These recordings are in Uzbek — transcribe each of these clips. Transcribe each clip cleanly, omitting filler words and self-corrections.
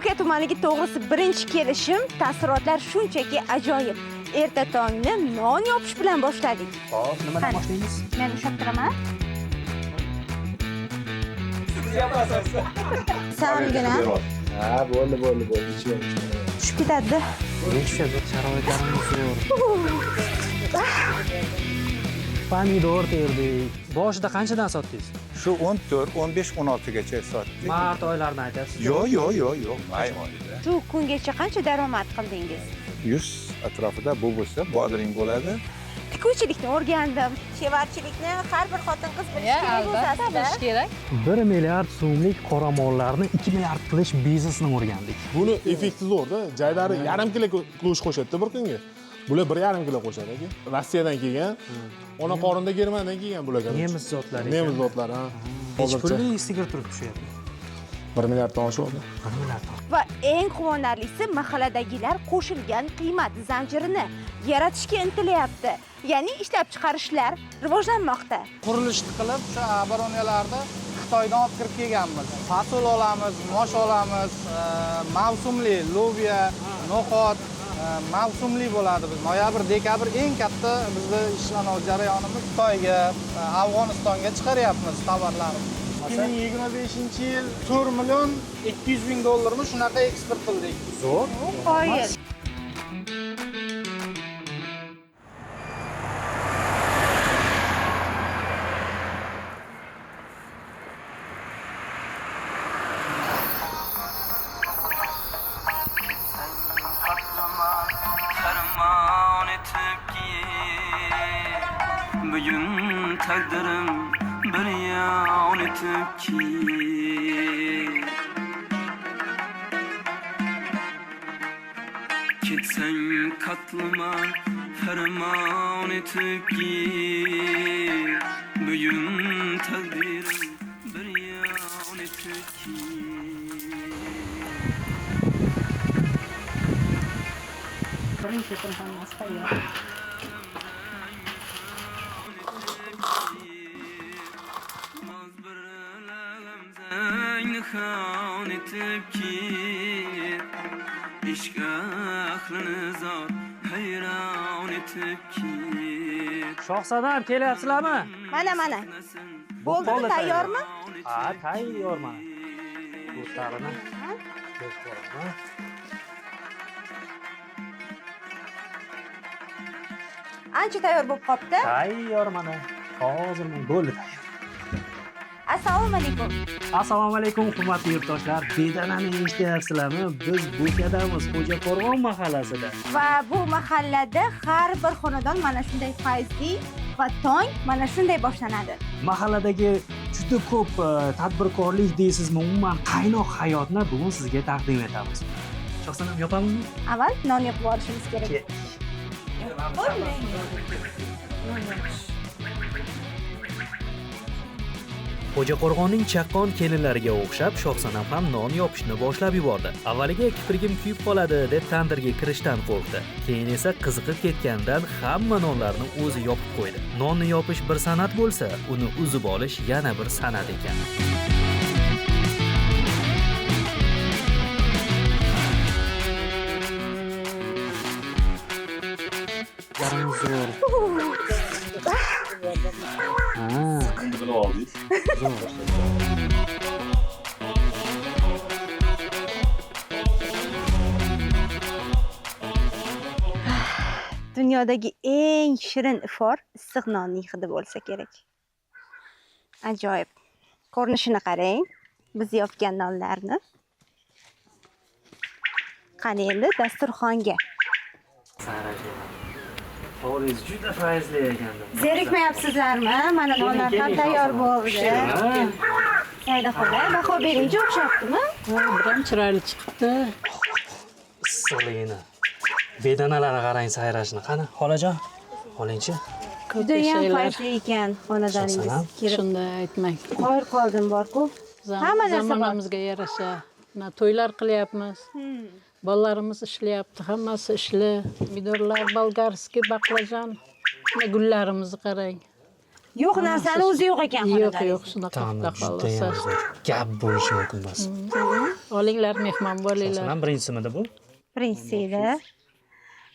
Bo'ka tumaniga to'g'risi birinchi kelishim, taassurotlar shunchaki ajoyib. Erta tongni non yopish bilan boshladik. Xo'p, nimadan boshlaymiz? Men ushlab turaman. Salgina Ha, bo'ldi. tushib ketadi. Tushadi, sharoitlarimiz zo'r. Pomidor terdik. Boshida qanchadan sotdingiz? Shu 14, 15, 16 gacha sotdik. Mart oylarini aytasiz. Yo'q, may oyida. Shu kungacha qancha daromad qildingiz? 100 atrofida bu bo'lsa, bodring bo'ladi. Tikuvchilikni o'rgandim. Chevarchilikni har bir xotin-qiz bilishi kerak Albatta, bilish kerak. 1 milliard so'mlik qoramollarni 2 milliard qilish biznesini o'rgandik. Buni effekti zo'rda. Jaydari yarim kilo go'sht qo'shadi bir kunga. Bular 1,5 kilo qo'shadi aka. Rossiyadan kelgan, ona qorinda Germaniyadan kelgan bular. Nemis zotlari. Nemis zotlari, ha. Hech pulli sigir turib tushyapti. 1 milliarddan oshadi. 1 milliard. Va eng quvonarlisi mahalladagilar qo'shilgan qiymat zanjirini yaratishga intilyapti. Ya'ni ishlab chiqarishlar rivojlanmoqda. Qurilishni qilib, o'sha оборонyalarda Xitoydan olib kirib kelganmiz. Fasol olamiz, mosh olamiz, mavsumli lobya, no'xat, mavsumli bo'ladi. Biz noyabr, dekabr eng katta bizning ishlanish jarayonimiz Xitoyga, Afg'onistonga chiqaryapmiz tovarlarni. 2025-yil 4 million 200 ming dollarni shunaqa eksport qildik. Zo'r. Qoyil. Bugün takdirim bir yon etib ki ketsang qatlama farmon etib ki bugün takdirim bir yon etib ki Birinchi kun hammasi tayyor. Xon etib ki ishq ahlini zor hayron etib ki Shohzodam kelyapsizlarmi? Mana. Bo'ldimi, tayyormi? Ha, tayyorman. Go'shtlarini qo'yib qo'yaman. Ancha tayyor bo'lib qopti. Tayyor mana. Hozir bo'ldi. Assalomu alaykum. Assalomu alaykum hurmatli yurtdoshlar. Bedanani eshityapsizlarmi? Biz Bo'kadamiz, Xo'jaqo'rg'on mahallasida. Va bu mahallada har bir xonadon mana shunday fayzli va tong mana shunday boshlanadi. Mahalladagi juda ko'p tadbirkorlik deysizmi, umuman qaynoq hayotni bugun sizga taqdim etamiz. Shohsanam yopamizmi? Avval non yopib olishimiz kerak. Xo'jaqo'rg'onning chaqqon kelinlariga o'xshab Shohsanam ham non yopishni boshlab yubordi. Avvaliga kiprigim kuyib qoladi deb tandirga kirishdan qo'rqdi. Keyin esa qiziqib ketgandan hamma nonlarni o'zi yopib qo'ydi. Nonni yopish bir san'at bo'lsa, uni uzib olish yana bir san'at ekan. Dunyodagi eng shirin ifor issiq nonning hidi bo'lsa kerak. Ajoyib. Ko'rinishini qarang. Biz yopgan nonlarni. Qani endi dasturxonga. Hovliz juda fayzli ekan. Zerikmayapsizlarmi? Mana nonlar ham tayyor bo'ldi. Sayda xola, baho beringchi o'xshabdimi? Biram chiroyli chiqibdi. Issiqligini. Bedanalari qarang sayrashni. Qani, xolajon, olingchi. Juda ham fayzli ekan xonadoningiz. Shunday aytmang. Qoyil qoldim bor-ku. Hamma narsa bor. Zamonamizga yarasha to'ylar qilyapmiz. Bolalarimiz ishlayapti, hammasi ishli. Midorlar, bolgarskiy, baqlajon. Gullarimizni qarang. Yo'q narsani o'zi yo'q ekan Yo'q, xonadangizda. yo'q, shunaqa Tamam, xudo judayam xohlasa. zo'r. Gap bo'lishi mumkin emas. Olinglar, mehmon bo'linglar. Masalan, birinchisimidi bu? Birinchisi edi.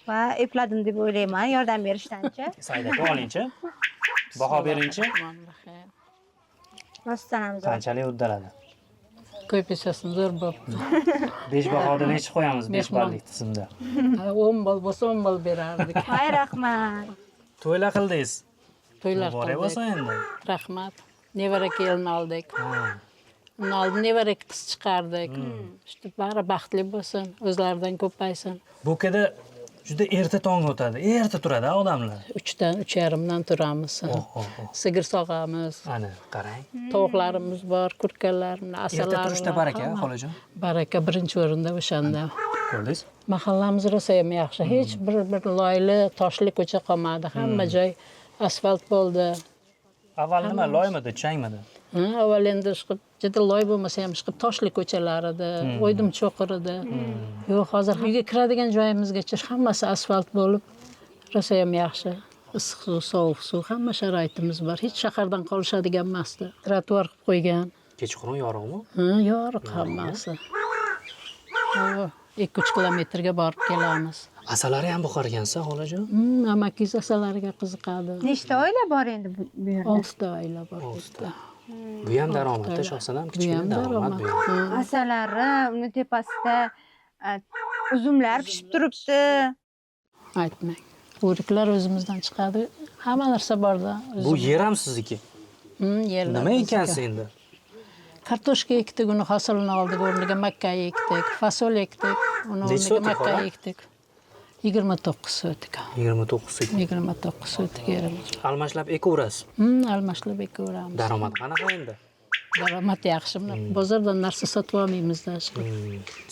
Va epladim deb o'ylayman, yordam berishdanchi. Saida aka olingchi. Baho beringchi. Bismillahirrohmanirrohim. Rostdan ham zo'r. Qanchalik uddaladi? Ko'pachasini zo'r bo'pti. 5 bahodan nechi qo'yamiz 5 Mehmon. ballik tizimda? 10 bol bo'lsa 10 bol berardik. Voy rahmat. To'ylar qildingiz. To'ylar Muborak bo'lsin qildik. endi. Rahmat. Nevara kelin oldik. Ha. Undan oldin nevara qiz chiqardik. Işte bari baxtli bo'lsin, o'zlaridan ko'paysin. Bu keda juda erta tong o'tadi. Erta turadi odamlar. 3dan 3:30dan turamiz. Oh. Sigir sog'amiz. Ana, qarang. Tovuqlarimiz bor, kurkalar, Erta asallar. turishda baraka, xolajon. Baraka birinchi o'rinda o'shanda. Ko'rdingiz? Mahallamiz rosa ham yaxshi. Hech bir loyli, toshli ko'cha qolmadi. Hamma joy asfalt bo'ldi. Avval nima loymidi, changmidi? Avval endi chiqib juda loy bo'lmasa ham chiqib toshli ko'chalar edi, o'ydim cho'qir edi. Yo'q, hozir uyga kiradigan joyimizgacha hammasi asfalt bo'lib, rosa ham yaxshi. Issiq suv, sovuq suv, hamma sharoitimiz bor. Hech shahardan qolishadigan emasdi. Trotuar qilib qo'ygan. Kechqurun yorug'mi? Yoriq hammasi. 2-3 kilometrga borib kelamiz. Asalari ham boqar ekansiz, xolajon. Amakiz asalariga qiziqadi. Nechta oila bor endi bu yerda? 6 ta oila bor bizda. Bu ham daromadda shoxsanam Bu kichkina ham daromad bu. ham. Asalari, uni tepasida uzumlar pishib turibdi. Aytmang. O'riklar o'zimizdan chiqadi. Hamma narsa borda. Bu yer ham sizniki. Yerlar Nima bizniki. ekansiz endi? Kartoshka ekdik, uni hosilini oldik, o'rniga makka ekdik, fasol ekdik, uni Nechi o'rniga sotik makka xola? ekdik. 29 sotik. 29 sekund. 29 sotik yerimiz. Almashlab ekaverasiz. Almashlab ekaveramiz. Daromad qanaqa endi? Daromad yaxshi. Bozordan narsa sotib olmaymiz-da.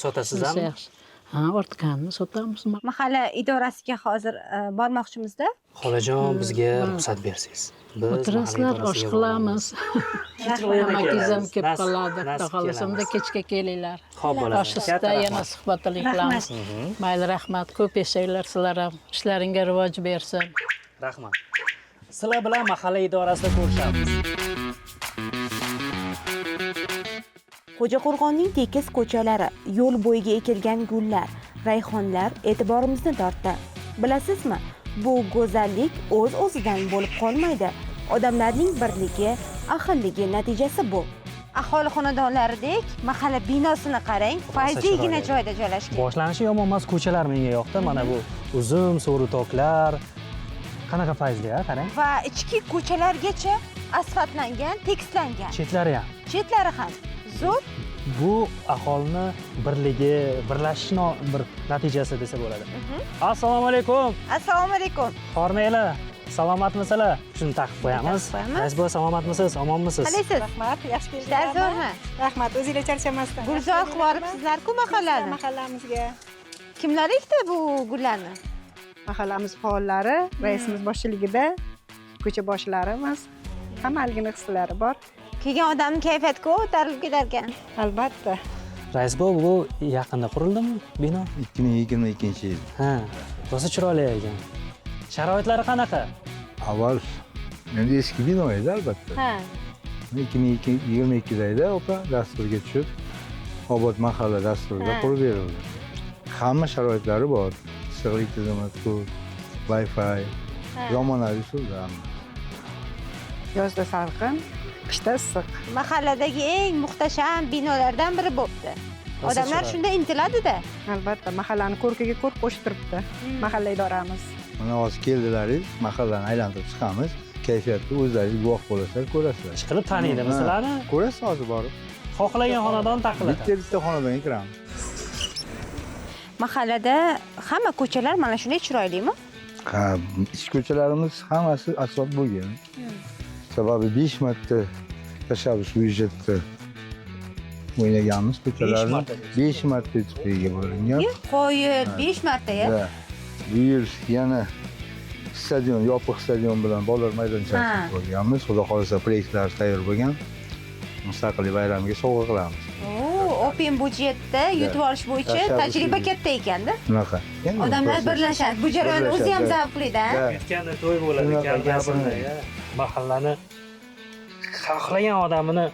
Sotasizmi? Yaxshi. Ha, ortganini sotamiz. Mahalla idorasiga hozir bormoqchimizda. Xolajon, bizga ruxsat bersangiz. Biz O'tirasizlar, osh qilamiz. Hamakizam kelib qoladi. Xudo Nasib xohlasamda kechga kelinglar. Xo'p bo'ladi. Oshista yana suhbatli qilamiz. Mayli, rahmat. Ko'p yashanglar sizlar ham. Ishlaringga rivoj bersin. Rahmat. Sizlar bilan mahalla idorasida ko'rishamiz. Xo'jaqo'rg'onning tekis ko'chalari, yo'l bo'yiga ekilgan gullar, rayhonlar e'tiborimizni tortdi. Bilasizmi, bu go'zallik o'z-o'zidan bo'lib qolmaydi. Odamlarning birligi, ahilligi natijasi bu. Aholi xonadonlaridek mahalla binosini qarang, fayzligina joyda joylashgan. Boshlanishi yomon emas, ko'chalar menga yoqdi. Mana bu uzum, so'ri toklar. Qanaqa fayzli, qarang. Va ichki ko'chalargacha asfaltlangan, tekislangan. Chetlari ham. Chetlari ham zo'r. Bu aholini birligi, birlashishning bir natijasi desa bo'ladi. Assalomu alaykum. Assalomu alaykum. Hormanglar. Salomatmisizlar? Shuni taqib qo'yamiz. Rais bo'y, salomatmisiz? Omonmisiz? Qalaysiz? Rahmat, yaxshi Ishlar kelibsizlar. zo'rmi? Rahmat, o'zinglar charchamasdan. Gulzor qilib yuboribsizlar-ku mahallani. Mahallamizga. Kimlar ekdi bu gullarni? Mahallamiz faollari, raisimiz boshchiligida ko'cha boshlarimiz, hammaligini hissalari bor. Kelgan odamning kayfiyati ko'tarilib ketar ekan. Albatta. Rais bo'y, bu yaqinda qurildimi bino? 2022-yil. Ha, rosa chiroyli ekan. Sharoitlari qanaqa? Avval endi eski bino edi albatta. Ha. 2022-da opa dasturga tushib, Obod mahalla dasturida qurib berildi. Hamma sharoitlari bor. Issiqlik tizimi, suv, Wi-Fi, zamonaviy usulda. Yozda salqin, qishda issiq. Mahalladagi eng muhtasham binolardan biri bo'pti. Odamlar shunda intiladi-da. Albatta, mahallani ko'rkiga ko'rk qo'shib turibdi. Mahalla idoramiz. Mana hozir keldilaringiz, mahallani aylantirib chiqamiz. Kayfiyatni o'zlaringiz guvoh bo'lasizlar, ko'rasizlar. Ishqilib taniydimi sizlarni? Ko'rasiz hozir borib. Xohlagan xonadon taqiladi. Bitta xonadonga kiramiz. Mahallada hamma ko'chalar mana shunday chiroylimi? Ha, ichki ko'chalarimiz hammasi asfalt bo'lgan. Sababi 5 marta tashabbus byudjetda o'ynaganmiz ko'chalarni. 5 marta yutib bo'lingan. Qo'yil 5 marta-ya. Bu yil yana stadion, yopiq stadion bilan bolalar maydonchasi bo'lganmiz. Xudo xolasa proyektlar tayyor bo'lgan. Mustaqillik bayramiga sovg'a qilamiz. Open budjetda yutib olish bo'yicha tajriba katta ekanda. Shunaqa. Odamlar birlashadi. Bu jarayon o'zi ham zavqli-da. Yutganda to'y bo'ladi, gapirdi. mahallani xohlagan odamini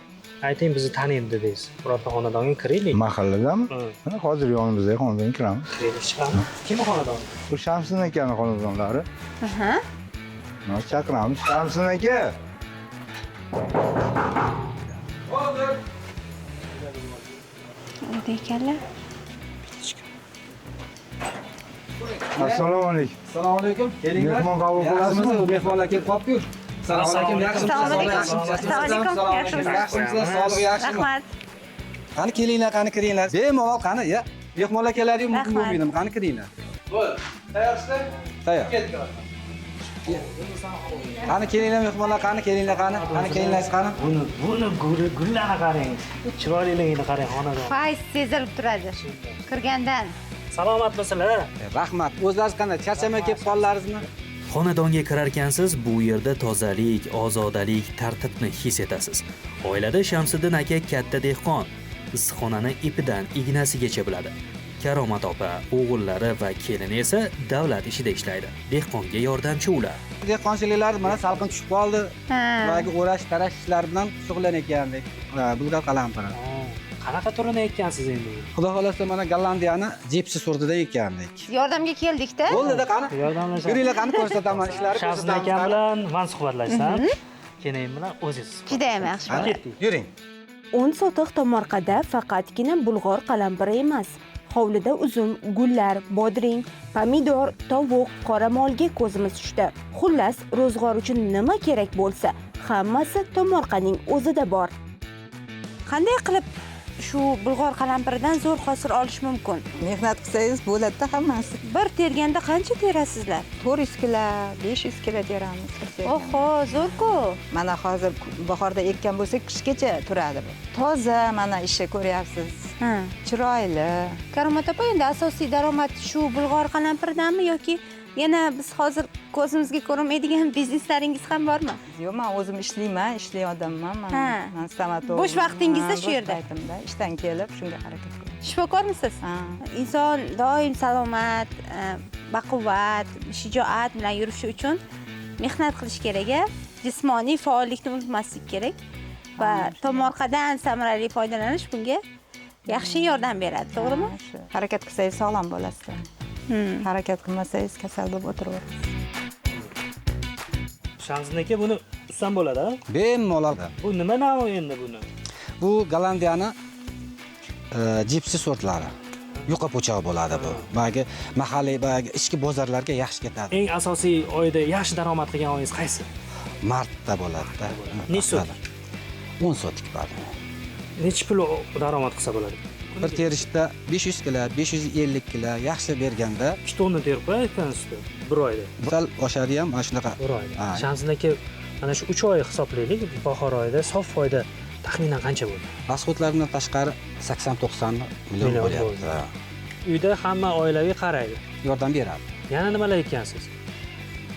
ayting bizni taniydi dedingiz. Birorta xonadonga kiraylik. Mahalladami? Mana hozir yonimizda xonadonga kiramiz. Kiraylik chiqamiz. Kimni xonadoni? Bu Shamsin akani xonadonlari. Aha. Mana chaqiramiz. Shamsin aka. Uyda ekanlar. Assalomu alaykum. Assalomu alaykum. Kelinglar. Mehmon qabul qilasizmi? Mehmonlar kelib qolibdi-ku. Assalomu alaykum. Yaxshimisiz? Assalomu alaykum. Yaxshimisiz? Sog'lik yaxshimi? Rahmat. Qani kelinglar, qani kiringlar. Bemalol qani, ya. Mehmonlar keladi-yu, mumkin bo'lmaydi. Qani kiringlar. Bo'ldi. Tayyorsizlar? Tayyor. Qani kelinglar mehmonlar, qani kelinglar, qani kelinglar, qani. Buni gullana qarang. Chiroyliligini qarang xonadon. Fayz sezilib turadi. Kirgandan. Salomatmisizlar? Rahmat. O'zlaringiz qanday? Charchamay kelib qoldingizmi? Xonadonga kirarkansiz bu yerda tozalik, ozodalik, tartibni his etasiz. Oilada Shamsiddin aka katta dehqon. Issiqxonani ipidan ignasigacha biladi. Karomat opa, o'g'illari va kelini esa davlat ishida ishlaydi. Dehqonga yordamchi ular. Dehqonchiliklar mana salqin tushib qoldi. Ularga o'rash, tarash ishlar bilan shug'ullanayotgandik. Bular qalampir. Qanaqa turini ekkansiz endi? Xudo xolasa mana Gollandiyani jipsi sortida ekandik. Yordamga keldik-da. Bo'ldi-da qani? Yordamlashamiz. Yuringlar qani ko'rsataman ishlarni. Shamsin aka bilan men suhbatlashsam, keyin bilan o'zingiz. Judayam yaxshi. Ketdik. Yuring. 10 sotix tomorqada faqatgina bulg'or qalampiri emas, hovlida uzum, gullar, bodring, pomidor, tovuq, qora molga ko'zimiz tushdi. Xullas, ro'zg'or uchun nima kerak bo'lsa, hammasi tomorqaning o'zida bor. Qanday qilib shu bulg'or qalampiridan zo'r hosil olish mumkin? Mehnat qilsangiz bo'ladi-da hammasi. Bir terganda qancha terasizlar? 400 kilo, 500 kilo teramiz. Oho, zo'r-ku. Mana hozir bahorda ekkan bo'lsak, qishgacha turadi bu. Toza, mana ishi ko'ryapsiz. Chiroyli. Karomat opa, endi asosiy daromad shu bulg'or qalampiridanmi yoki yana biz hozir ko'zimizga ko'rinmaydigan bizneslaringiz ham bormi? Yo'q, men o'zim ishlayman, ishlagan odamman. Men stomatolog. Bo'sh vaqtingizda shu yerda? Ishdan kelib shunga harakat qilaman. Shifokormisiz? Inson doim salomat, baquvvat, shijoat bilan yurishi uchun mehnat qilish kerak-a. Jismoniy faollikni unutmaslik kerak va tomorqadan samarali foydalanish bunga yaxshi yordam beradi, to'g'rimi? Harakat qilsangiz sog'lom bo'lasiz. Harakat qilmasangiz kasal bo'lib o'tiraverasiz. Shamsin aka buni ussam bo'ladi-a? Bemalol. Bu nima navi endi buni? Bu Gollandiyani jipsi sortlari. Yuqa po'choq bo'ladi bu. Bagi mahalliy bagi ichki bozorlarga yaxshi ketadi. Eng asosiy oyda yaxshi daromad qilgan oyingiz qaysi? Martda bo'ladi-da. Necha so'm? 10 sotik bor. Necha pul daromad qilsa bo'ladi? Bir terishda 500 kilo, 550 kilo yaxshi berganda 2 tonna terib qo'yayotgansizda bir oyda. Sal oshadi ham mana shunaqa. Bir oyda. Shamsin aka mana shu 3 oy hisoblaylik. Bahor oyida sof foyda taxminan qancha bo'ldi? Rasxodlardan tashqari 80-90 million bo'lyapti. Uyda hamma oilaviy qaraydi. Yordam beradi. Yana nimalar ekansiz?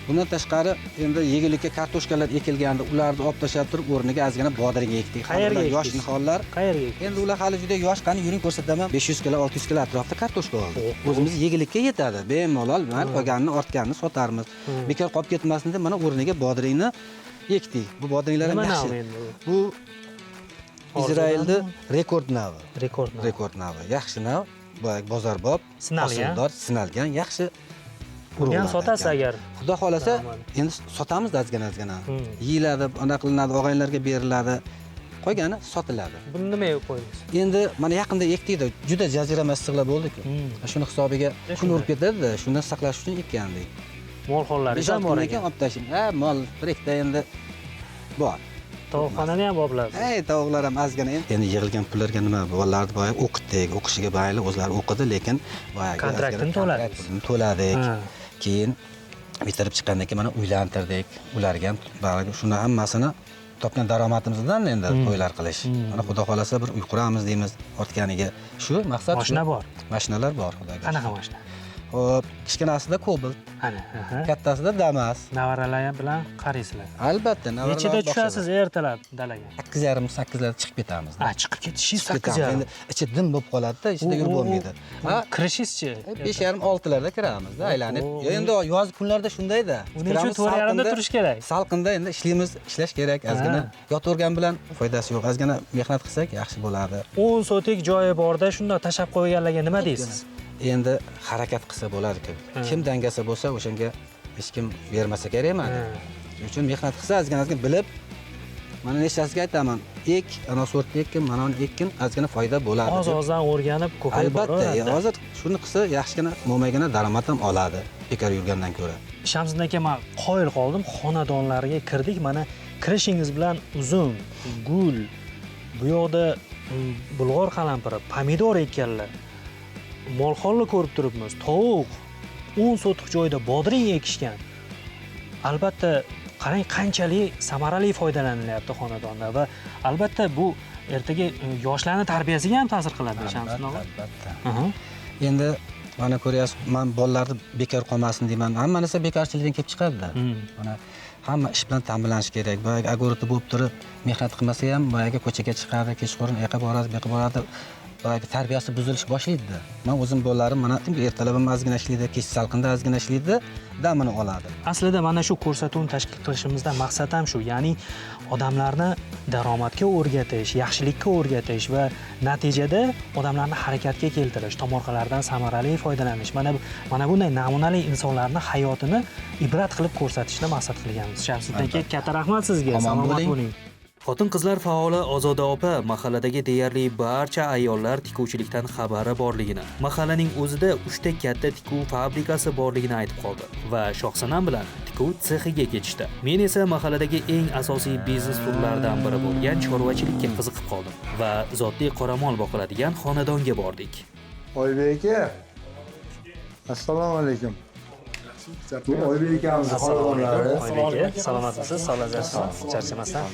Bundan tashqari endi yegulikka kartoshkalar ekilganda ularni olib tashlab turib o'rniga ozgina bodring ekdik. Qayerga yosh nihollar. Qayerga ekdik? Endi ular hali juda yosh, qani yuring ko'rsataman. 500 kilo, 600 kilo atrofida kartoshka oldi. O'zimiz yegulikka yetadi. Bemalol mana qolganini ortganini sotarmiz. Bekor qolib ketmasin deb mana o'rniga bodringni ekdik. Bu bodringlar ham yaxshi. Bu Izrailda rekord navi. Rekord navi. Yaxshi nav, bozorbob, sinalgan, yaxshi. Buni sotasiz agar Xudo xolasa, endi sotamiz ozgina. Yeyiladi, anaqa qilinadi, og'aylarga beriladi. Qolgani sotiladi. Buni nimaga qo'ydingiz? Endi mana yaqinda ekdik-da, juda jazirama issiqlar bo'ldi-ku. Shuni hisobiga kun urib ketadi-da, shundan saqlash uchun ekkandik. Mol xollaringiz ham bor ekan. Olib tashing. Mol birikda endi bor. Tovuqxonani ham boplasiz. Tovuqlar ham ozgina endi yig'ilgan pullarga nima bolalarni boya o'qitdik, o'qishiga bayli o'zlari o'qidi, lekin boyagi kontraktini to'ladik. Keyin bitirib chiqqandan keyin mana uylantirdik. Ularga ham baribir shuni hammasini topgan daromadimizdan endi to'ylar qilish. Mana xudo xolasa bir uy quramiz deymiz ortganiga. Shu maqsad. Mashina bor. Mashinalar bor, xudoga. Qanaqa mashina? Hop, kichkinasida Cobalt, Ana, kattasida Damas. Navaralar bilan qaraysizlar. Albatta, Nechida tushasiz ertalab dalaga? 8:30-8larda chiqib ketamiz. Chiqib ketishingiz Chiqib ketamiz. Endi ichi dim bo'lib qoladi-da, ichida yurib bo'lmaydi. Kirishingizchi? 5:30-6larda kiramizda aylanib. Endi yoz kunlarda shundayda. Uning uchun 4:30da turish kerak. Salqinda endi ishlash kerak. Ozgina yotavergan bilan foydasi yo'q. Ozgina mehnat qilsak yaxshi bo'ladi. 10 sotik joyi borda shunday tashab qo'yganlarga nima deysiz? Endi harakat qilsa bo'lardi. Kim dangasa bo'lsa, o'shanga hech kim bermasa kerak mana. Shuning uchun mehnat qilsa, ozgina bilib, mana nechasiga aytaman, ana sortni ekkin, mana uni ekkin, ozgina foyda bo'ladi. Oz-ozdan o'rganib, ko'payib boraveradi. Albatta, hozir shuni qilsa, yaxshigina mo'maygina daromad ham oladi, bekor yurgandan ko'ra. Shamsiddin aka, men qoyil qoldim, xonadonlarga kirdik. Mana kirishingiz bilan uzum, gul, bu yoqda bulg'or qalampiri, pomidor ekkanlar. Molxonni ko'rib turibmiz. Tovuq 10 sotiq joyda bodring ekishgan. Albatta, qarang qanchalik samarali foydalanilyapti xonadonda va albatta bu ertaga yoshlarning tarbiyasiga ham ta'sir qiladi, Shamsiddin aka. Albatta. Endi mana ko'ryapsiz, men bolalarni bekor qolmasin deyman. Hamma narsa bekorchilikdan kelib chiqadi-da. Mana hamma ish bilan ta'minlanish kerak. Boyaga agorda bo'lib turib, mehnat qilmasa ham boyaga ko'chaga chiqadi, kechqurun eqa boradi, beqa boradi. Boyaga tarbiyasi buzilish boshlaydi. Men o'zim bolalarim mana ertalab ham ozgina ishlaydi, kech salqinda ozgina ishlaydi, damini oladi. Aslida mana shu ko'rsatuvni tashkil qilishimizdan maqsad ham shu, ya'ni odamlarni daromadga o'rgatish, yaxshilikka o'rgatish va natijada odamlarni harakatga keltirish, tomorqalardan samarali foydalanish. Mana bunday namunali insonlarning hayotini ibrat qilib ko'rsatishni maqsad qilganmiz. Shamsiddin aka, katta rahmat sizga. Salomat bo'ling. Xotin-qizlar faoli Ozoda opa mahalladagi deyarli barcha ayollar tikuvchilikdan xabari borligini, mahallaning o'zida 3 ta katta tikuv fabrikasi borligini aytib qoldi va Shohsanam bilan tikuv sexiga ketishdi. Men esa mahalladagi eng asosiy biznes turlaridan biri bo'lgan chorvachilikka qiziqib qoldim va zotli qoramol boqiladigan xonadonga bordik. Oybek aka. Assalomu alaykum. Bu Oybek akamizni xonadonlari. Oybek aka, salomatmisiz? Salomatmisiz? Charchamasdan.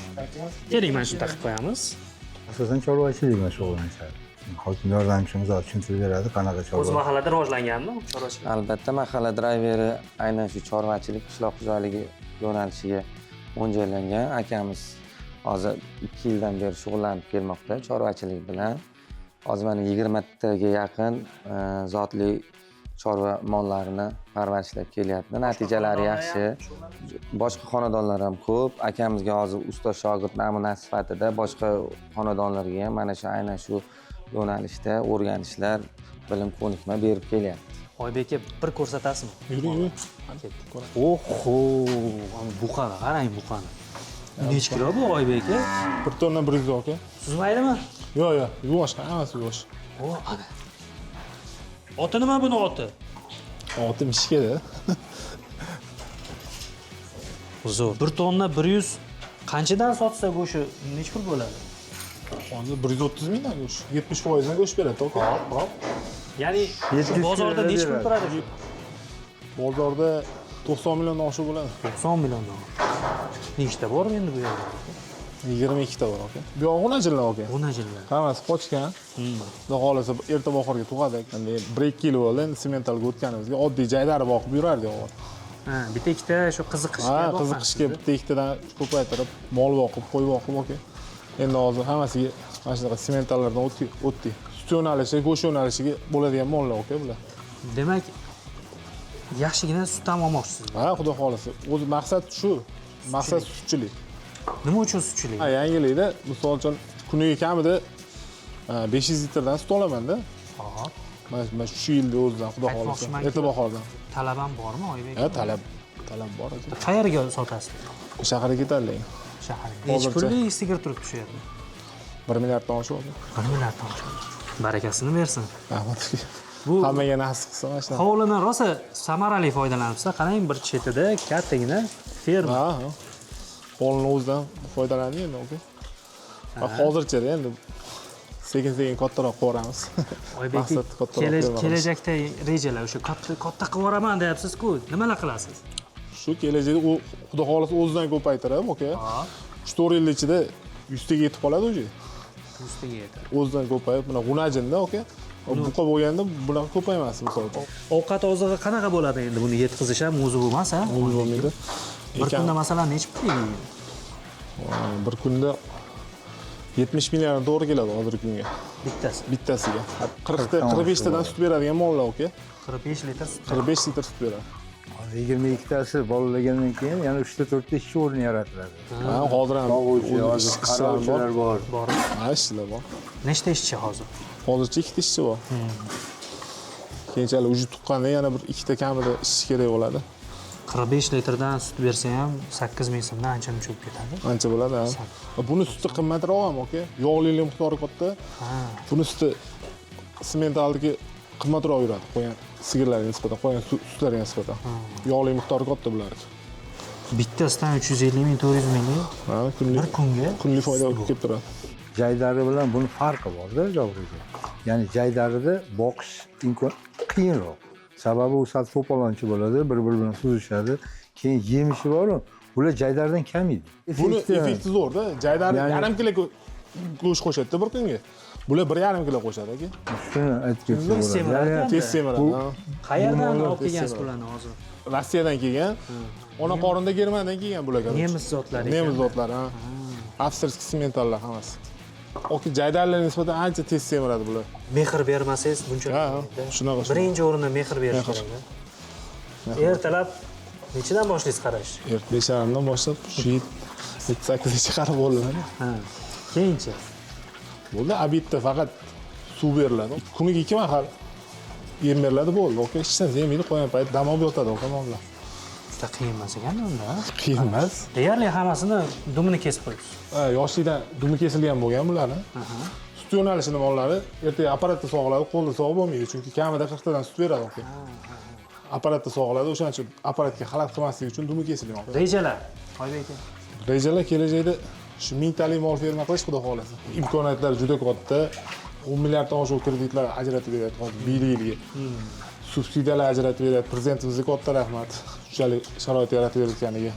Keling, mana shuni taqib qo'yamiz. Asosan chorvachilik bilan shug'ullanishadi. Hokim yordamchimiz tushuntirib beradi, qanaqa chorva. O'z mahallada rivojlanganmi chorvachilik? Albatta, mahalla drayveri aynan shu chorvachilik, qishloq xo'jaligi yo'nalishiga mo'ljallangan. Akamiz hozir 2 yildan beri shug'ullanib kelmoqda chorvachilik bilan. Hozir mana 20 taga yaqin zotli chorva mollarini parvarishlab kelyapti. Natijalari yaxshi. Boshqa xonadonlar ham ko'p. Akamizga hozir ustoz shogird namunasi sifatida boshqa xonadonlarga ham mana shu aynan shu yo'nalishda o'rganishlar, bilim ko'nikma berib kelyapti. Oybek aka, bir ko'rsatasizmi? Yuring. Oho, buqaga qarang, buqani. Nech kilo bu Oybek aka? 1 tonna 100 aka. Suzmaydimi? Yo'q, yuvosh, hammasi yuvosh. Ana. Oti nima buni oti? Oti mishkada. Zo'r. 1 tonna 100 qanchadan sotsa go'shi nech pul bo'ladi? Hozir 130 mingdan go'sht. 70% dan go'sht beradi, aka. Hop. Ya'ni bozorda nech pul turadi? Bozorda 90 milliondan oshiq bo'ladi. 90 milliondan. Nechta bor endi bu yerda? 22 ta bor aka. Bu yoq 10 jillar aka. 10 jillar. Hammasi qochgan. Xudo xolasa erta bahorga tug'adi. Endi 1-2 yil bo'ldi endi sementalga o'tganimizga oddiy joylari boqib yurardik o'g'il. Ha, bitta ikkita shu qiziqishga. Ha, qiziqishga bitta ikkitadan ko'paytirib, mol boqib, qo'y boqib aka. Endi hozir hammasiga mana shunaqa sementallardan o'tdik. Sut yo'nalishi, go'sht yo'nalishiga bo'ladigan mollar aka bular. Demak, yaxshigina sut ham olmoqchisiz. Ha, xudo xolasa. O'zi maqsad shu. Maqsad sutchilik. Nima uchun sutchilik? Ha, yangilikda, misol uchun kuniga kamida 500 litrdan sut olaman-da. Hop. Mana shu yilda o'zidan xudo xolasa. Erta bahordan. Talab ham bormi Oybek? Ha, talab bor aka. Qayerga sotasiz? Shaharga ketadi. Shaharga. Nech pullik sigir turib tushyapti? 1 milliarddan oshib. 1 milliarddan oshib. Barakasini bersin. Rahmat. Bu hammaga nasib qilsa mana shu. Hovlidan rosa samarali foydalanibsiz. Qarang, bir chetida kattagina ferma. Ha. Hovlini o'zidan foydalandi endi aka. Hozircha endi sekin kattaroq qilamiz. Oybek, kelajakda rejalar o'sha katta qilib yuboraman deyapsiz-ku. Nimalar qilasiz? Shu kelajakda u xudo xolasa o'zidan ko'paytirib, aka. 3-4 yil ichida 100 taga yetib qoladi o'sha. 100 taga yetadi. O'zidan ko'payib, mana g'unajinda aka. buqa bo'lganda bunaqa ko'paymas misol uchun. Ovqat ozig'i qanaqa bo'ladi endi buni yetkazish ham o'zi bo'lmas, ha? O'zi bo'lmaydi. Bir kunda masalan necha pul yeydi? Bir kunda 70 million to'g'ri keladi hozirgi kunga. Bittasiga. 45 tadan sut beradigan mollar aka. 45 litr sut. 45 litr sut beradi. 22 tasi bolalagandan keyin yana 3-4 ish o'rni yaratiladi. Ha, hozir ham qarovchilar bor. Ha, ishchilar bor. Nechta ishchi hozir? Hozircha 2 ta ishchi bor. Keyinchalik uji tuqqanda yana bir 2 ta kamida ishchi kerak bo'ladi. 45 litrdan sut bersa ham 8 ming so'mdan ancha cho'p ketadi. Ancha bo'ladi, ha. Buni suti qimmatroq ham, aka. Yog'lilik miqdori katta. Buni suti sementaldagi qimmatroq yuradi, qo'yan sigirlarga nisbatan, qo'yan sutlarga nisbatan. Yog'lik miqdori katta bular. Bittasidan 350 ming, 400 ming. Ha, kunlik. Bir kunga Kunlik foyda kelib turadi. Jaydari bilan buni farqi bor-da, Javohirga. Ya'ni jaydarida boqish imkon qiyinroq. Sababi u sal to'polonchi bo'ladi, bir-biri bilan suzishadi. Keyin yemishi bor-ku, bular jaydardan kam edi. Buni effekti zo'rda. Jaydar yarim kilo go'sht qo'shadi bir kunga. Bular 1,5 kilo qo'shadi aka. Shuni aytgisi bo'ladi. Tez semiradi. Qayerdan olib kelgansiz bularni hozir? Rossiyadan kelgan. Ona qorinda Germaniyadan kelgan bular. Nemis zotlari. Nemis zotlari, ha. Avstriyskiy sementallar hammasi. Oki jaydarlarga nisbatan ancha tez semiradi bular. Mehr bermasangiz bunchalik. Ha, shunaqa. Birinchi o'rinda mehr berish kerak. Ertalab nechidan boshlaysiz qarash? 5:30dan boshlab 7-8gacha qarab bo'linadi. Ha. Keyinchi bo'ldi, obedda faqat suv beriladi. Kuniga 2 mahal yem beriladi, bo'ldi. Oka, hech narsa yemaydi, qo'ygan payt dam olib yotadi oka mollar. Juda qiyin emas ekan unda. Qiyin emas. Deyarli hammasini dumini kesib qo'yibsiz. Yoshlikdan dumi kesilgan bo'lgan bularni. Sut yo'nalishini mollari ertaga apparatda sog'iladi, qo'lda sog'ib bo'lmaydi, chunki kamida 40 tadan sut beradi oka. Apparatda sog'iladi, o'shaning uchun apparatga xalaqit qilmaslik uchun dumi kesilgan oka. Rejalar, Oybek aka. Rejalar kelajakda shu 1000 talik mol ferma qilish xudo xolasa. Imkoniyatlar juda katta. 10 milliarddan oshiq kreditlar ajratib beryapti hozir yil-yilga. Subsidiyalar ajratib beryapti. Prezidentimizga katta rahmat. Shunchalik sharoit yaratib berayotganiga.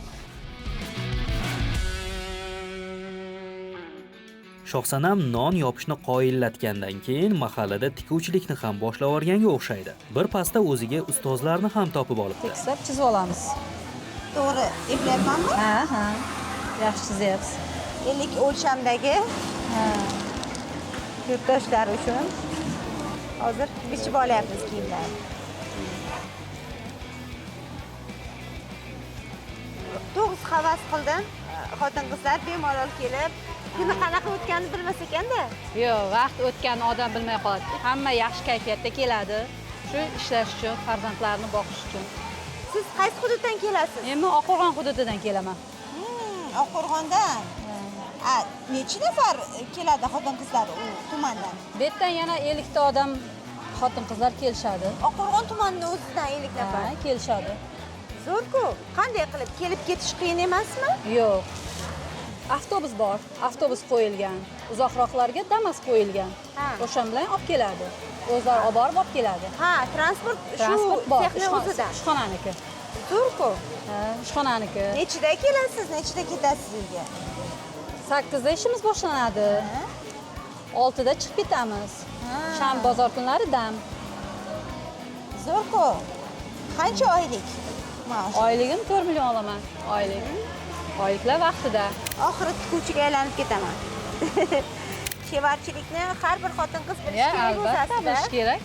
Shohsanam non yopishni qoyillatgandan keyin mahallada tikuvchilikni ham boshlab olganga o'xshaydi. Bir pasda o'ziga ustozlarni ham topib olibdi. Tekstlab chizib olamiz. To'g'ri, eplayapmanmi? Ha. Yaxshi chizyapsiz. 50 o'lchamdagi yurtdoshlar uchun hozir bichib olyapmiz kiyimlarni. To'g'ri havas qildim. Xotin-qizlar bemalol kelib, kuni qanaqa o'tganini bilmas ekanda. Yo'q, vaqt o'tganini odam bilmay qoladi. Hamma yaxshi kayfiyatda keladi. Shu ishlash uchun, farzandlarni boqish uchun. Siz qaysi hududdan kelasiz? Men Oqqo'rg'on hududidan kelaman. Oqqo'rg'ondan. Necha nafar keladi xotin-qizlar u tumandan? Bu yerdan yana 50 ta odam xotin-qizlar kelishadi. Oqqo'rg'on tumanining o'zidan 50 nafar kelishadi. Zo'r-ku. Qanday qilib kelib ketish qiyin emasmi? Yo'q. Avtobus bor, avtobus qo'yilgan. Uzoqroqlarga Damas qo'yilgan. O'shan bilan olib keladi. O'zlari olib borib olib keladi. Ha, transport bor, texnik o'zidan. Ishxonaniki. Zo'r-ku. Ha, ishxonaniki. Nechida kelasiz, nechida ketasiz uyga? 8da ishimiz boshlanadi. 6da chiqib ketamiz. Shanba bozor kunlari dam. Zo'r-ku. Qancha oylik? Oyligim 4 million olaman. Oyliklar vaqtida. Oxiri tikuvchiga aylanib ketaman. Chevarchilikni har bir xotin-qiz bilishi kerak bo'lsa, albatta bilish kerak.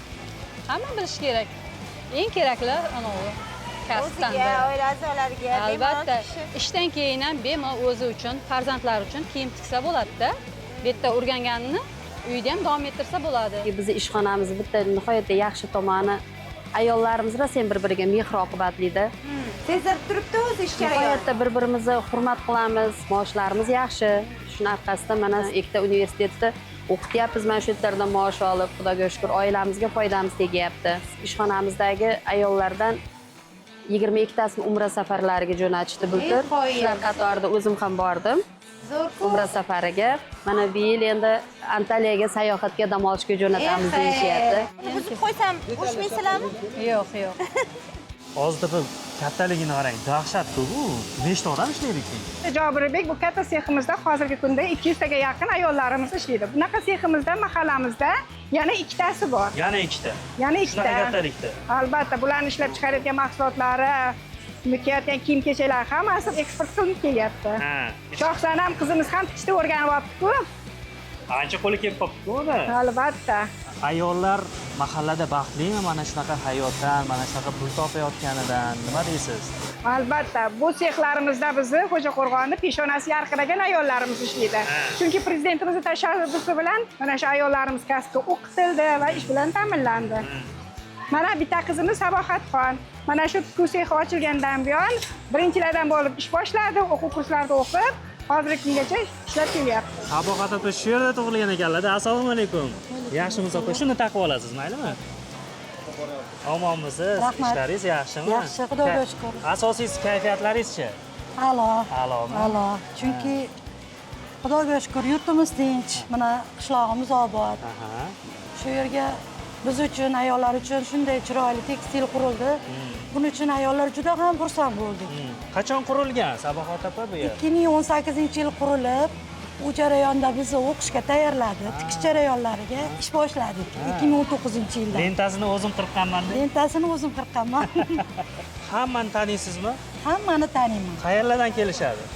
Hamma bilish kerak. Eng kerakli anavi kasbdan. O'ziga, oila a'zolariga, albatta. Ishdan keyin ham bemalol o'zi uchun, farzandlari uchun kiyim tiksa bo'ladi-da. Bu yerda o'rganganini uyda ham davom ettirsa bo'ladi. Bizni ishxonamiz bitta nihoyatda yaxshi tomoni ayollarimiz rosa bir-biriga mehr-oqibatlida. Sezib turibdi o'zi ish jarayoni. Nihoyatda bir-birimizni hurmat qilamiz, maoshlarimiz yaxshi. Shuning orqasidan mana ikkita universitetda o'qityapmiz, mana shu yerlarda maosh olib, Xudoga shukr, oilamizga foydamiz tegyapti. Ishxonamizdagi ayollardan 22 tasini umra safarlariga jo'natishdi bultur. Shular qatorida o'zim ham bordim. Umra safariga. Mana bu yil endi Antaliyaga sayohatga dam olishga jo'natamiz deyishyapti. Buzib qo'ysam, qo'shmaysizlarmi? Yo'q. Hozir bir kattaligini qarang, dahshatku bu. Nechta odam ishlaydi keyin? Jobirbek, bu katta seximizda hozirgi kunda 200 taga yaqin ayollarimiz ishlaydi. Bunaqa seximizda mahallamizda yana ikkitasi bor. Yana ikkita. Yana ikkita. Shunaqa kattalikda. Albatta, bularni ishlab chiqarayotgan mahsulotlari, kiyayotgan kiyim-kechaklar hammasi eksport qilinib kelyapti. Shohsanam qizimiz ham tikishni o'rganib olibdi-ku. Ancha qo'li kelib qolibdi uni. Albatta. Ayollar mahallada baxtlimi mana shunaqa hayotdan, mana shunaqa pul topayotganidan? Nima deysiz? Albatta, bu sexlarimizda bizni Xo'jaqo'rg'onni peshonasi yarqiragan ayollarimiz ishlaydi. Chunki prezidentimizning tashabbusi bilan mana shu ayollarimiz kasbga o'qitildi va ish bilan ta'minlandi. Mana bitta qizimiz Sabohatxon. Mana shu tikuv sexi ochilgandan buyon birinchilardan bo'lib ish boshladi, o'quv kurslarida o'qib, hozirgi kungacha ishlab kelyapti. Sabohat opa shu yerda tug'ilgan ekanlar. Assalomu alaykum. Yaxshimisiz opa? Shuni taqib olasiz, maylimi? Omonmisiz? Ishlaringiz yaxshimi? Yaxshi, Xudoga shukr. Asosiysi kayfiyatlaringiz-chi? A'lo. A'lomi? A'lo. Chunki Xudoga shukr, yurtimiz tinch, mana qishlog'imiz obod. Shu yerga biz uchun, ayollar uchun shunday chiroyli tekstil qurildi. Buning uchun ayollar juda ham xursand bo'ldik. Qachon qurilgan Sabohat opa bu yer? 2018-yil qurilib, u jarayonda bizni o'qishga tayyorladi. Tikish jarayonlariga ish boshladik 2019-yilda. Lentasini o'zim qirqqanman. Lentasini o'zim qirqqanman. Hammani taniysizmi? Hammani taniyman. Qayerlardan kelishadi?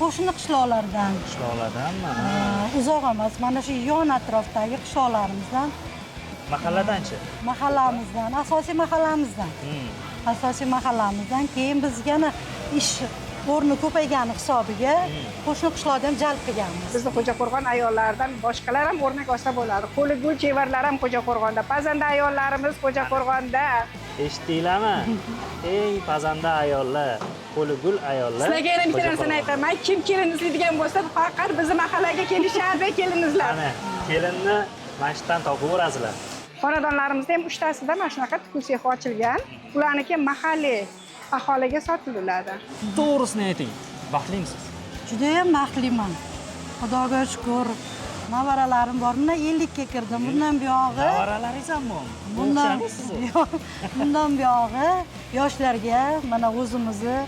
Qo'shni qishloqlardan. Qishloqlardanmi? Uzoq emas, mana shu yon atrofdagi qishloqlarimizdan. Mahalladanchi? Mahallamizdan, asosiy mahallamizdan. Asosiy mahallamizdan keyin biz yana ish o'rni ko'paygani hisobiga qo'shni qishloqdan ham jalb qilganmiz. Bizni Xo'jaqo'rg'on ayollaridan boshqalar ham o'rnak olsa bo'ladi. Qo'li gul chevarlar ham Xo'jaqo'rg'onda, pazanda ayollarimiz Xo'jaqo'rg'onda. Eshitdinglarmi? Ey pazanda ayollar, qo'li gul ayollar. Sizlarga yana bitta narsani aytaman. Kim kelin izlaydigan bo'lsa, faqat bizni mahallaga kelishadi, kelinizlar. Mana kelinni mashqdan topaverasizlar. Xonadonlarimizda ham 3 tasida mana shunaqa tikuv sexi ochilgan. Ularniki mahalliy aholiga sotiladi. To'g'risini ayting. Baxtlimisiz? Juda ham baxtliman. Xudoga shukr. Nevaralarim bor. Mana 50 ga kirdim. Bundan buyog'i. Nevaralaringiz ham bor. Bundan buyog'i yoshlarga mana o'zimizni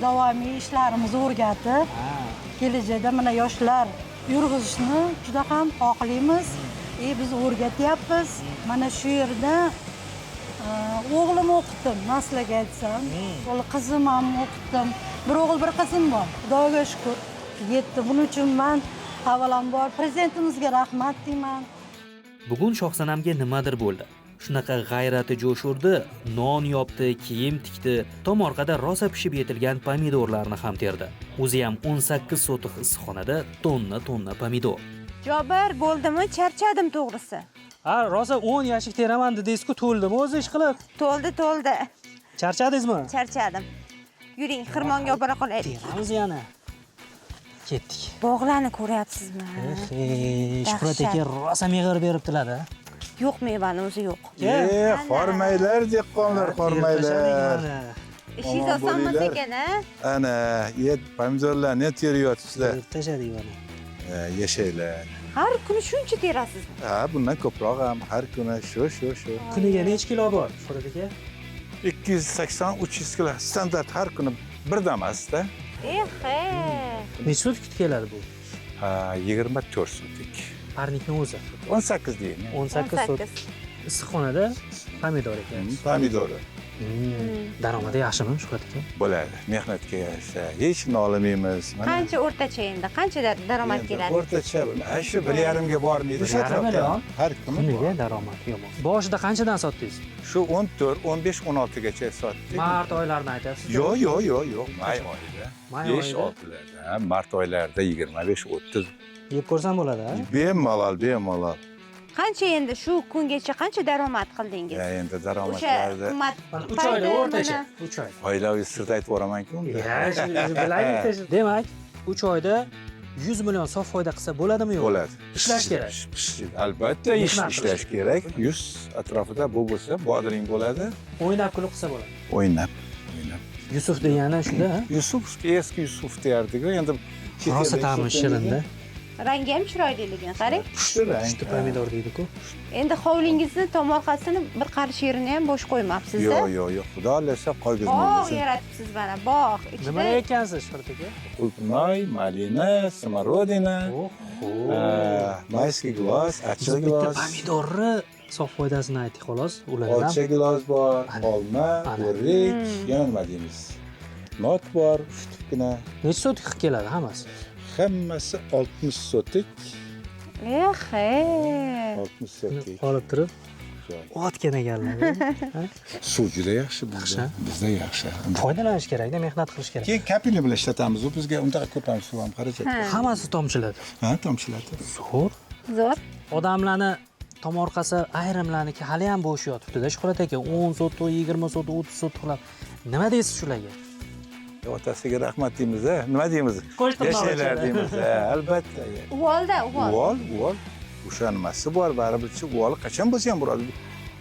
davomiy ishlarimizni o'rgatib, kelajakda mana yoshlar yurg'izishni juda ham xohlaymiz. Biz o'rgatyapmiz. Mana shu yerda o'g'lim o'qitdim, maslaga aytsam. Qizim ham o'qitdim. Bir o'g'il, bir qizim bor. Xudoga shukr. Yetdi. Buning uchun men avvalambor prezidentimizga rahmat deyman. Bugun Shohsanamga nimadir bo'ldi. Shunaqa g'ayrati jo'shurdi, non yopdi, kiyim tikdi, tomorqada rosa pishib yetilgan pomidorlarni ham terdi. O'zi ham 18 sotix issiqxonada tonna pomidor. Jobir, bo'ldimi? Charchadim to'g'risi. Ha, rosa 10 yashik teraman dedingiz-ku, to'ldimi o'zi ish qilib? To'ldi. Charchadingizmi? Charchadim. Yuring, xirmonga olib bora qolaylik. Teramiz yana. Ketdik. Bog'larni ko'ryapsizmi? Shuhrat aka rosa meg'ir beribdilar-da. Yo'q, mevani o'zi yo'q. Hormaylar, dehqonlar, hormaylar. Ishingiz osonmas ekan-a? Ana, pomidorlarni teryapsizlar. Tashadik mana. Yashaylar. Har kuni shuncha terasizmi? Ha, bundan ko'proq ham har kuni shu. Kuniga necha kilo bor, Shuhrat aka? 280-300 kilo standart har kuni birdan emas-da. Necha sotik keladi bu? Ha, 24 sotik. Parnikni o'zi. 18 deyman. 18 sotik. Issiqxonada pomidor ekan. Pomidori. Daromadi yaxshimi, Shuhrat aka? Bo'ladi. Mehnatga yarasha hech nolimaymiz. Qancha o'rtacha endi? Qancha daromad keladi? O'rtacha shu 1,5 ga bormaydi. Shu million har kuni kuniga daromad yomon. Boshida qanchadan sotdingiz? Shu 14, 15, 16 gacha sotdik. Mart oylarini aytyapsiz? Yo'q. May oyida. 5-6larda, mart oylarida 25-30. Yeb ko'rsam bo'ladi-a? Bemalol. Qancha endi shu kungacha qancha daromad qildingiz? Endi daromadlarda 3 oyda o'rtacha. 3 oy. Oilaviy sirda aytib boraman-ku. Bilaylik. Demak, 3 oyda 100 million sof foyda qilsa bo'ladimi yo'q? Bo'ladi. Ishlash kerak. Albatta ishlash kerak. 100 atrofida bu bo'lsa, bodring bo'ladi. O'ynab kulib qilsa bo'ladi. O'ynab. Yusuf degani shunda, Yusuf, eski Yusuf derdik. Endi rosa ta'mi shirinda. Rangi ham chiroyliligini qarang. Pushti rang. Pushti pomidor deydi-ku. Endi hovlingizni tomorqasini bir qarich yerini ham bo'sh qo'ymabsiz-da. Yo'q. Xudo xohlasa qo'ygizma Bog' bo'lsin. yaratibsiz mana, bog' ichida. Nima ekansiz Shuhrat aka? Qulpinoy, malina, smorodina, mayskiy gilos, achchiq Bitta gilos, pomidorni sof foydasini ayting xolos. Ulardan olcha gilos bor, olma, o'rik, yana nima deymiz? Not bor, uchtugina. necha sotik qilib keladi hammasi? Hammasi 60 sotik. 60 sotik. Olib turib otgan ekanlar. Suv juda yaxshi bizda yaxshi. Foydalanish kerak-da, mehnat qilish kerak. Keyin kapilya bilan ishlatamiz. Bizga undaqa ko'p ham suv ham xarajat. Hammasi tomchiladi. Ha, tomchiladi. Zo'r. Odamlarni tomorqasi ayrimlarniki hali ham bo'sh yotibdi-da Shuhrat aka. 10 sotuq, 20 sotuq, 30 sotuqlab. Nima deysiz shularga? Otasiga rahmat deymiz, nima deymiz? Yashanglar deymiz, albatta. Uvol-da, uvol. Uvol. O'sha nimasi bor, baribirchi uvoli qachon bo'lsa ham bo'ladi.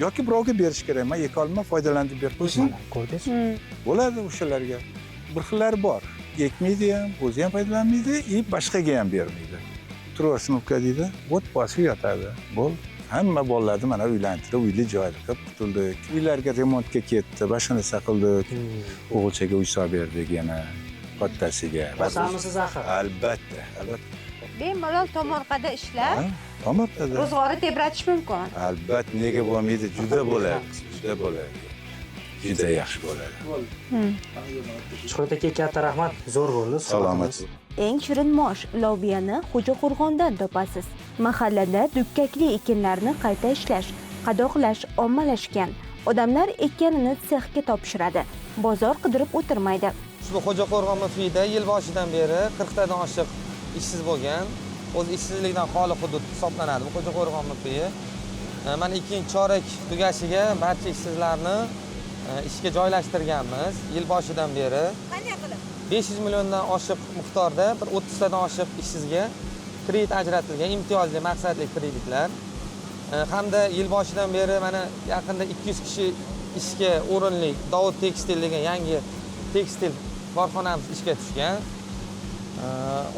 Yoki birovga berish kerak. Men yeka olma foydalanib berib qo'ysin. Ko'rdingizmi? Bo'ladi o'shalarga. Bir xillari bor. Ekmaydi ham, o'zi ham foydalanmaydi, boshqaga ham bermaydi. Turosnovka deydi, o't bosib yotadi. Bo'l. Hamma bolalarni mana uylantirib, uyli joyda qilib qutuldik. Uylarga remontga ketdi, boshqa narsa qildik. O'g'ilchaga uy solib berdik yana kattasiga. Bosamisiz axir? Albatta. Bemalol tomorqada ishlab, Tomorqada. ro'zg'orni tebratish mumkin. Albatta, nega bo'lmaydi? Juda bo'ladi. Juda yaxshi bo'ladi. Shuhrat aka katta rahmat. Zo'r bo'ldi. Salomat. Eng shirin mosh lobiyani Xo'jaqo'rg'ondan topasiz. Mahallada dukkakli ekinlarni qayta ishlash, qadoqlash ommalashgan. Odamlar ekkanini sexga topshiradi. Bozor qidirib o'tirmaydi. Ushbu Xo'jaqo'rg'on MFIda yil boshidan beri 40 tadan oshiq ishsiz bo'lgan. O'z ishsizlikdan xoli hudud hisoblanadi bu Xo'jaqo'rg'on MFI. Mana ikkinchi chorak tugashiga barcha ishsizlarni ishga joylashtirganmiz yil boshidan beri. Qanday qilib? 500 milliondan oshiq miqdorda bir 30 tadan oshiq ishsizga kredit ajratilgan, imtiyozli maqsadli kreditlar. Hamda yil boshidan beri mana yaqinda 200 kishi ishga o'rinli Davud Tekstil degan yangi tekstil korxonamiz ishga tushgan.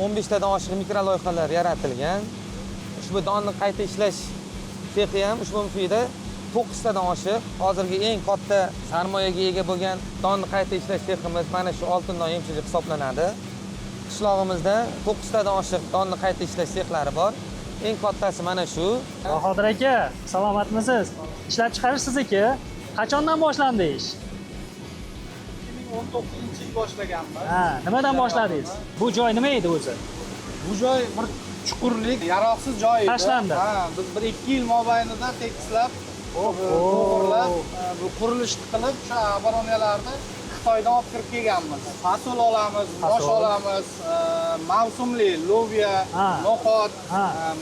15 tadan oshiq mikroloyihalar yaratilgan. Ushbu donni qayta ishlash sexi ham ushbu MFIda 9 tadan oshiq hozirgi eng katta sarmoyaga ega bo'lgan donni qayta ishlash seximiz mana shu Oltindon yemchillik hisoblanadi. Qishlog'imizda 9 tadan oshiq donni qayta ishlash sexlari bor. Eng kattasi mana shu. Bahodir aka, salomatmisiz? Ishlab chiqarish sizniki? Qachondan boshlandi ish? 2019-yil boshlaganmiz. Nimadan boshladingiz? Bu joy nima edi o'zi? Bu joy bir chuqurlik, yaroqsiz joy edi. Tashlandi. Biz 1-2 yil mobaynida tekislab, to'g'irlab, bu qurilishni qilib, o'sha oboronalarni Xitoydan olib kirib kelganmiz. Fasul olamiz, mosh olamiz, mavsumli loviya, no'xat,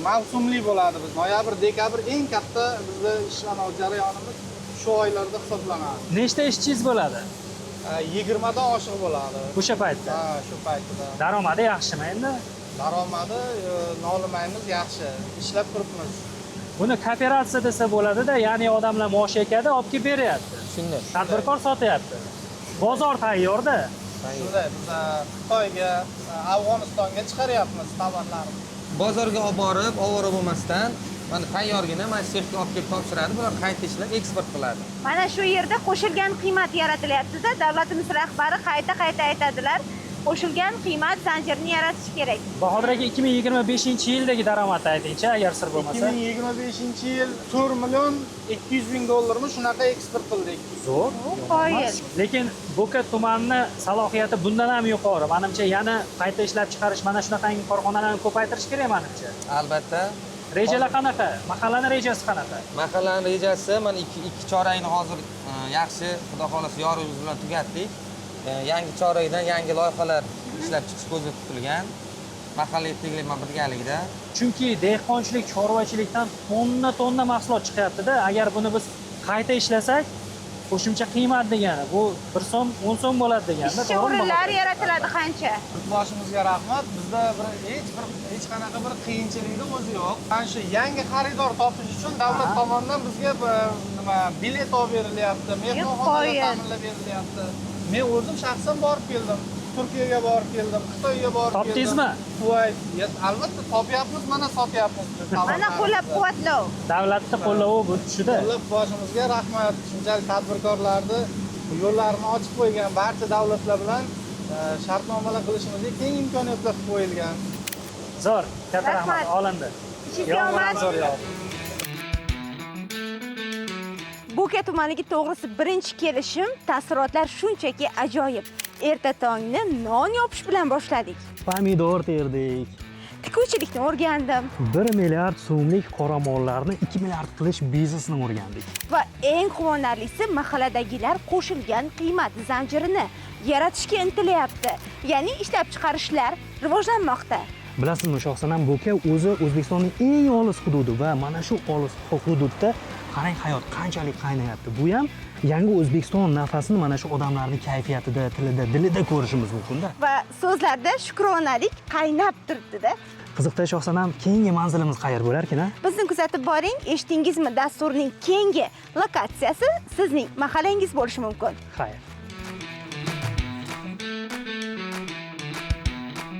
mavsumli bo'ladi biz. Noyabr, dekabr eng katta bizda ishlanish jarayonimiz shu oylarda hisoblanadi. Nechta ishchingiz bo'ladi? 20 dan oshiq bo'ladi. O'sha paytda. Shu paytda. Daromadi yaxshimi endi? Daromadi nolimaymiz, yaxshi. Ishlab turibmiz. Buni kooperatsiya desa bo'ladi-da, ya'ni odamlar mosh ekadi, olib kelib beryapti. Shunday. Tadbirkor sotyapti. Bozor tayyor-da. Shunday, biz Xitoyga, Afg'onistonga chiqaryapmiz tovarlarni. Bozorga olib borib, ovora bo'lmasdan mana tayyorgina mana sexga olib kelib topshiradi, bular qayta ishlab eksport qiladi. Mana shu yerda qo'shilgan qiymat yaratilyapti-da, davlatimiz rahbari qayta aytadilar. Qo'shilgan qiymat zanjirini yaratish kerak. Bahodir aka 2025-yildagi daromadni aytingchi, agar sir bo'lmasa. 2025-yil 4 million 200 ming dollarni shunaqa eksport qildik. Zo'r. Qoyil. Lekin Bo'ka tumani salohiyati bundan ham yuqori. Menimcha yana qayta ishlab chiqarish, mana shunaqangi korxonalarni ko'paytirish kerak menimcha. Albatta. Rejalar qanaqa? Mahallani rejasi qanaqa? Mahallani rejasi mana 2 chorakni hozir yaxshi, xudo xolasa yorug'imiz bilan tugatdik. Yangi chorakdan yangi loyihalar ishlab chiqish ko'zda tutilgan. Mahalla yetaklik birgaligida. Chunki dehqonchilik, chorvachilikdan tonna mahsulot chiqyapti-da. Agar buni biz qayta ishlasak, qo'shimcha qiymat degani bu 1 so'm, 10 so'm bo'ladi deganda, to'g'rimi? O'rinlar yaratiladi qancha? Boshimizga rahmat. Bizda hech qanaqa bir qiyinchilikni o'zi yo'q. Mana shu yangi xaridor topish uchun davlat tomonidan bizga nima bilet olib berilyapti, mehmonxonalar ta'minlab berilyapti. Men o'zim shaxsan borib keldim. Turkiyaga borib keldim, Xitoyga borib keldim. Topdingizmi? Kuvayt. Albatta topyapmiz, mana sotyapmiz. Mana qo'llab-quvvatlov. Davlatning qo'llavi bu tushida. Boshimizga rahmat. Shunchalik tadbirkorlarni yo'llarini ochib qo'ygan barcha davlatlar bilan shartnomalar qilishimizga keng imkoniyatlar qo'yilgan. Zo'r, katta rahmat olindi. Zo'r yo'q. Bo'ka tumaniga to'g'risi birinchi kelishim, taassurotlar shunchaki ajoyib. Erta tongni non yopish bilan boshladik. Pomidor terdik. Tikuvchilikni o'rgandim 1 milliard so'mlik qoramollarni 2 milliard qilish biznesini o'rgandik. va eng quvonarlisi mahalladagilar qo'shilgan qiymat zanjirini yaratishga intilyapti. Ya'ni ishlab chiqarishlar rivojlanmoqda. Bilasizmi, Shohsanam, Bo'ka o'zi O'zbekistonning eng olis hududi va mana shu olis hududda qarang hayot qanchalik qaynayapti. Bu ham yangi O'zbekiston nafasini mana shu odamlarning kayfiyatida, tilida, dilida ko'rishimiz mumkin-da. Va so'zlarda shukronalik qaynab turibdi-da. Qiziqda Shohsanam, keyingi manzilimiz qayer bo'larkin-a? Bizni kuzatib boring, eshitdingizmi, dasturning keyingi lokatsiyasi sizning mahallangiz bo'lishi mumkin. Xayr.